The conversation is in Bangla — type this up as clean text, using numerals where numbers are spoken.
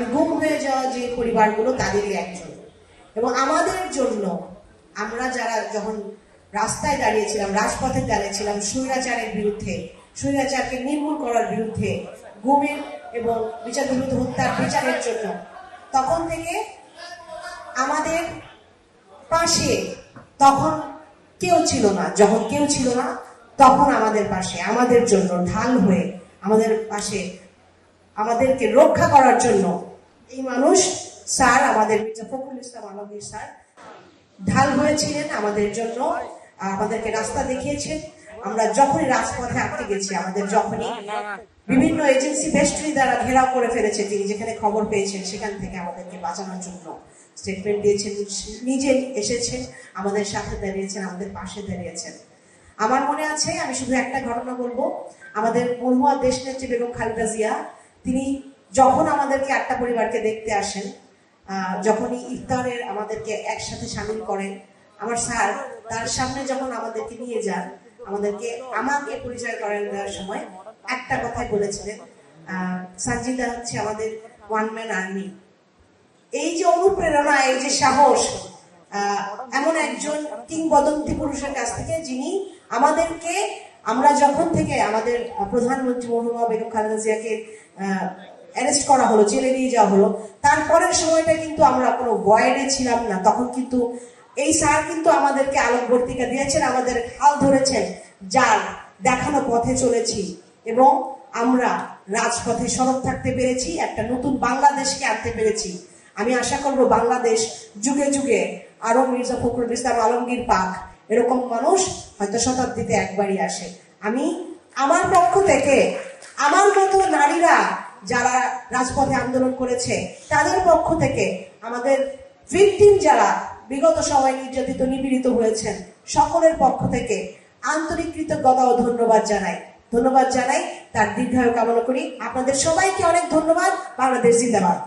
আমি গুম হয়ে যাওয়া যে পরিবারগুলো তাদেরই একজন। এবং আমাদের জন্য আমরা যারা যখন রাস্তায় দাঁড়িয়েছিলাম, রাজপথে দাঁড়িয়েছিলাম স্বৈরাচারের বিরুদ্ধে, স্বৈরাচারকে নির্মূল করার বিরুদ্ধে, গুমের এবং বিচার বিরুদ্ধ হত্যার বিচারের জন্য, তখন থেকে আমাদের পাশে তখন কেউ ছিল না। যখন কেউ ছিল না তখন আমাদের পাশে, আমাদের জন্য ঢাল হয়ে আমাদের পাশে, আমাদেরকে রক্ষা করার জন্য এই মানুষ স্যার, আমাদের মির্জা ফখরুল ইসলাম আলমগীর স্যার ঢাল হয়েছিলেন আমাদের জন্য, আমাদেরকে রাস্তা দেখিয়েছেন। আমরা যখনই রাজপথে আটকে গেছি, আমাদের যখনই বিভিন্ন এজেন্সি বেষ্টনী দ্বারা ঘেরাও করে ফেলেছে, তিনি যেখানে খবর পেয়েছেন সেখান থেকে আমাদেরকে বাঁচানোর জন্য স্টেটমেন্ট দিয়েছেন, নিজে এসেছেন, আমাদের সাথে দাঁড়িয়েছেন, আমাদের পাশে দাঁড়িয়েছেন। আমার মনে আছে, আমি শুধু একটা ঘটনা বলবো, আমাদের মরহুয়া দেশনেত্রী বেগম খালেদা জিয়া তিনি যখন আমাদেরকে একটা পরিবারকে দেখতে আসেন, যখনই ইফতারের আমাদেরকে একসাথে সামিল করেন, আমার স্যার তার সামনে যখন আমাদেরকে নিয়ে যান, আমাকে পরিচয় করেন দেওয়ার সময় একটা কথাই বলেছিলেন, সানজিদা হচ্ছে আমাদের ওয়ান ম্যান আর্মি। এই যে অনুপ্রেরণা, এই যে সাহস, এমন একজন কিংবদন্তি পুরুষের কাছ থেকে, যিনি আমাদেরকে, আমরা যখন থেকে আমাদের প্রধানমন্ত্রী মরহুমা বেগম খালেদা জিয়াকে অ্যারেস্ট করা হলো, জেলে নিয়ে যাওয়া হলো, তারপরের সময়টা কিন্তু আমরা কোনো ভয়েডে ছিলাম না। তখন কিন্তু এই স্যার কিন্তু আমাদেরকে আলোকবর্তিকা দিয়েছেন, আমাদের হাল ধরেছেন, যার দেখানো পথে চলেছি এবং আমরা রাজপথে সরব থাকতে পেরেছি, একটা নতুন বাংলাদেশকে আনতে পেরেছি। আমি আশা করব বাংলাদেশ যুগে যুগে আরো মির্জা ফখরুল ইসলাম আলমগীর পাক এরকম মানুষ হয়তো শতাব্দীতে একবারই আসে। আমি আমার পক্ষ থেকে, আমার মতো নারীরা যারা রাজপথে আন্দোলন করেছে তাদের পক্ষ থেকে, আমাদের ভিকটিম যারা বিগত সময় নির্যাতিত নিপীড়িত হয়েছেন সকলের পক্ষ থেকে আন্তরিক কৃতজ্ঞতা ও ধন্যবাদ জানাই, তার দীর্ঘায়ু কামনা করি। আপনাদের সবাইকে অনেক ধন্যবাদ। বাংলাদেশ জিন্দাবাদ।